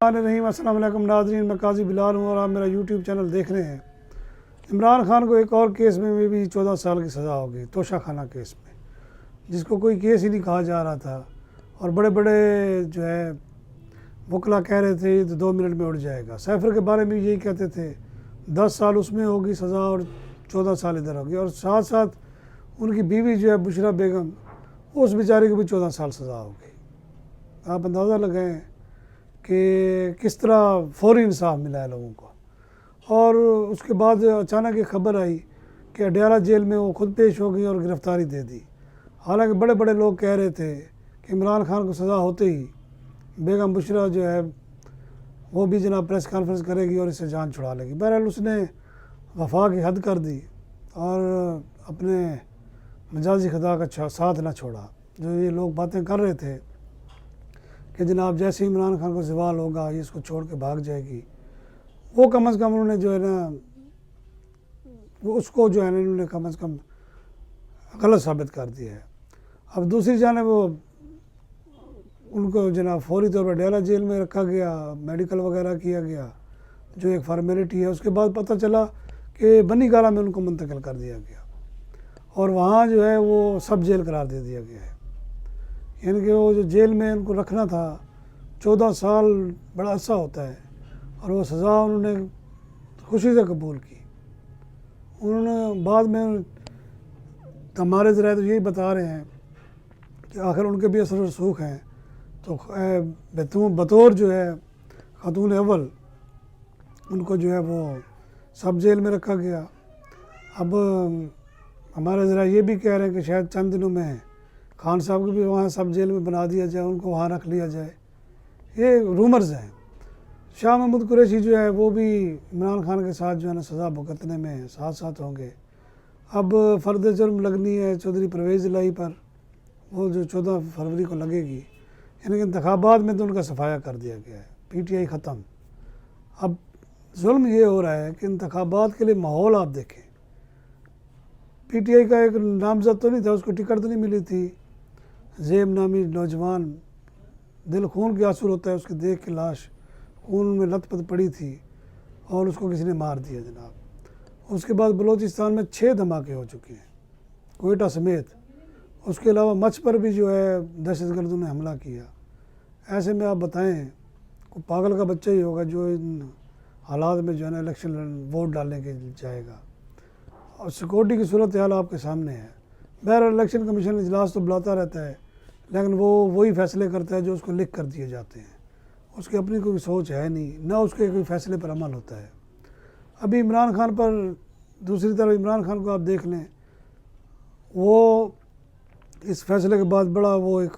रहीम अस्सलाम वालेकुम नाज़रीन, मैं काजी बिलाल हूँ और आप मेरा यूट्यूब चैनल देख रहे हैं। इमरान खान को एक और केस में भी 14 साल की सज़ा हो गई, तोशा खाना केस में, जिसको कोई केस ही नहीं कहा जा रहा था। और बड़े बड़े जो है वकला कह रहे थे तो 2 मिनट में उड़ जाएगा। सैफर के बारे में यही कहते थे 10 साल उसमें होगी सज़ा और 14 साल इधर होगी। और साथ साथ उनकी बीवी जो है बुशरा बेगम, उस बेचारे को भी 14 साल सज़ा हो गई। आप अंदाज़ा लगाएं कि किस तरह फौरी इंसाफ मिला है लोगों को। और उसके बाद अचानक ये खबर आई कि अडयाला जेल में वो खुद पेश हो गई और गिरफ़्तारी दे दी। हालांकि बड़े बड़े लोग कह रहे थे कि इमरान खान को सज़ा होते ही बेगम बुशरा जो है वो भी जनाब प्रेस कॉन्फ्रेंस करेगी और इससे जान छुड़ा लेगी। बहरहाल उसने वफा की हद कर दी और अपने मजाजी खुदा का साथ ना छोड़ा। जो ये लोग बातें कर रहे थे कि जनाब जैसे ही इमरान खान को ज़वाल होगा ये इसको छोड़ के भाग जाएगी, वो कम अज़ कम उन्होंने जो है ना वो उसको जो है ना इन्होंने कम अज़ कम गलत साबित कर दिया है। अब दूसरी जानिब वो उनको जनाब फौरी तौर पर अडयाला जेल में रखा गया, मेडिकल वगैरह किया गया जो एक फार्मेलिटी है। उसके बाद पता चला कि बनी गाला में उनको मुंतकिल कर दिया गया और वहाँ जो है वो सब जेल करार दे दिया गया है। यानी कि वो जो जेल में उनको रखना था 14 साल बड़ा अरसा होता है और वो सज़ा उन्होंने खुशी से कबूल की। उन्होंने बाद में हमारे ज़राए तो यही बता रहे हैं कि आखिर उनके भी असर रसूख हैं, तो बतौर जो है खातून अव्वल उनको जो है वो सब जेल में रखा गया। अब हमारे ज़रा ये भी कह रहे हैं कि शायद चंद दिनों में खान साहब को भी वहाँ सब जेल में बना दिया जाए, उनको वहाँ रख लिया जाए। ये रूमर्स हैं। शाह महमूद कुरैशी जो है वो भी इमरान खान के साथ जो है ना सज़ा भुगतने में साथ साथ होंगे। अब फ़र्द जुर्म लगनी है चौधरी परवेज़ इलाही पर, वो जो 14 फरवरी को लगेगी। यानी कि इंतखाबात में तो उनका सफाया कर दिया गया है, PTI ख़त्म। अब जुल्म ये हो रहा है कि इंतखाबात के लिए माहौल आप देखें। PTI का एक नामज़द तो नहीं था, उसको टिकट तो नहीं मिली थी। ज़ेब नामी नौजवान, दिल खून के आंसू होता है उसके देख के, लाश खून में लथपथ पड़ी थी और उसको किसी ने मार दिया जनाब। उसके बाद बलूचिस्तान में 6 धमाके हो चुके हैं, कोयटा समेत। उसके अलावा मच पर भी जो है दहशतगर्दों ने हमला किया। ऐसे में आप बताएं कोई पागल का बच्चा ही होगा जो इन हालात में जो है ना इलेक्शन वोट डालने के जाएगा। और सिक्योरिटी की सूरत हाल आपके सामने है। बहरहाल इलेक्शन कमीशन इजलास तो बुलाता रहता है, लेकिन वो वही फ़ैसले करता है जो उसको लिख कर दिए जाते हैं। उसकी अपनी कोई सोच है नहीं, ना उसके कोई फ़ैसले पर अमल होता है। अभी इमरान खान पर दूसरी तरफ इमरान खान को आप देख लें, वो इस फैसले के बाद बड़ा वो एक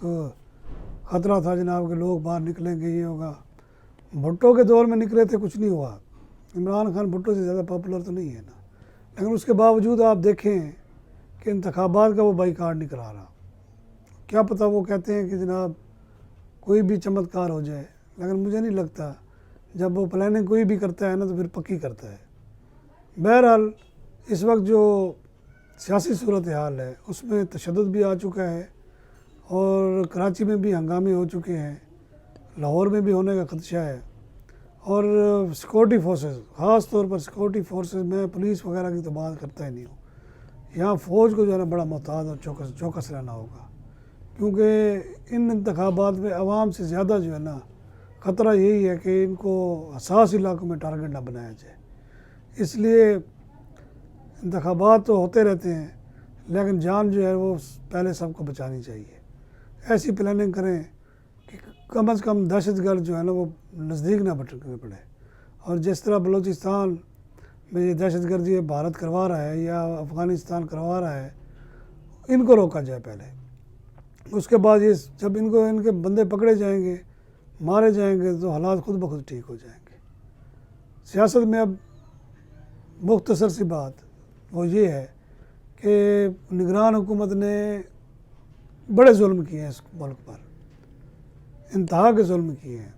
ख़तरा था जनाब के लोग बाहर निकलेंगे, ये होगा। भुट्टो के दौर में निकले थे, कुछ नहीं हुआ। इमरान खान भुट्टो से ज़्यादा पॉपुलर तो नहीं है ना, लेकिन उसके बावजूद आप देखें कि इंतखाबात का वो बाइकाट नहीं करा रहा। क्या पता वो कहते हैं कि जनाब कोई भी चमत्कार हो जाए, लेकिन मुझे नहीं लगता। जब वो प्लानिंग कोई भी करता है ना तो फिर पक्की करता है। बहरहाल इस वक्त जो सियासी सूरत हाल है उसमें तशद्दुद भी आ चुका है और कराची में भी हंगामे हो चुके हैं, लाहौर में भी होने का ख़दशा है। और सिक्योरिटी फोर्सेस, ख़ास तौर पर सिक्योरिटी फोर्सेस में पुलिस वगैरह की तो बात करता ही नहीं हूँ। यहाँ फ़ौज को जो है ना बड़ा मोहतात और चौकस रहना होगा, क्योंकि इन इंतखाबात में आवाम से ज़्यादा जो है ना ख़तरा यही है कि इनको हसास इलाकों में टारगेट ना बनाया जाए। इसलिए इंतखाबात तो होते रहते हैं, लेकिन जान जो है वो पहले सबको बचानी चाहिए। ऐसी प्लानिंग करें कि कम अज़ कम दहशतगर्द जो है ना वो नज़दीक ना भटकने पड़े। और जिस तरह बलूचिस्तान में ये दहशतगर्दी भारत करवा रहा है या अफ़गानिस्तान करवा रहा है, इनको रोका जाए पहले। उसके बाद ये जब इनको इनके बंदे पकड़े जाएंगे, मारे जाएंगे, तो हालात खुद ब खुद ठीक हो जाएंगे। सियासत में अब मुख्तसर सी बात वो ये है कि निगरान हुकूमत ने बड़े जुल्म किए हैं इस मुल्क पर, इंतहा के जुल्म किए हैं।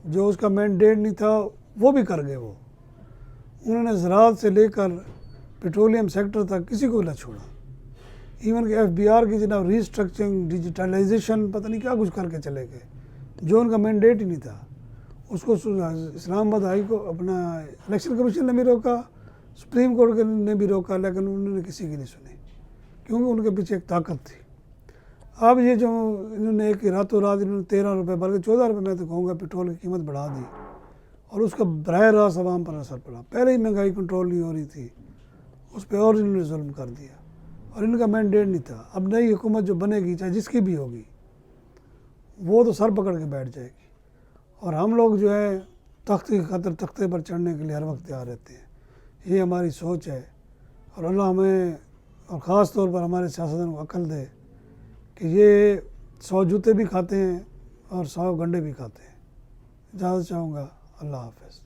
जो उसका मैंडेट नहीं था वो भी कर गए। वो उन्होंने ज़राअत से लेकर पेट्रोलियम सेक्टर तक किसी को ना छोड़ा। इवन कि FBR की जनाब रीस्ट्रक्चरिंग, डिजिटलाइजेशन, पता नहीं क्या कुछ करके चले गए, जो उनका मैंडेट ही नहीं था। اس کو اسلام آباد ہائی کو اپنا الیکشن کمیشن نے بھی روکا، سپریم کورٹ نے بھی روکا، لیکن انہوں نے کسی کی نہیں سنی، کیونکہ ان کے پیچھے ایک طاقت تھی۔ اب یہ جو انہوں نے ایک راتوں رات انہوں نے 13 روپے بلکہ 14 روپے میں تو کہوں گا پیٹرول کی قیمت بڑھا دی، اور اس کا براہ راست عوام پر اثر پڑا۔ پہلے ہی مہنگائی کنٹرول نہیں ہو رہی تھی، اس پہ اور انہوں نے ظلم کر دیا، اور ان کا مینڈیٹ نہیں تھا۔ اب نئی حکومت جو بنے گی چاہے جس کی بھی ہوگی وہ تو سر پکڑ کے بیٹھ جائے گی، اور ہم لوگ جو ہے تخت کی خاطر تختے پر چڑھنے کے لیے ہر وقت تیار رہتے ہیں۔ یہ ہماری سوچ ہے، اور اللہ ہمیں اور خاص طور پر ہمارے سیاستدانوں کو عقل دے کہ یہ 100 جوتے بھی کھاتے ہیں اور 100 گنڈے بھی کھاتے ہیں۔ اجازت چاہوں گا، اللہ حافظ۔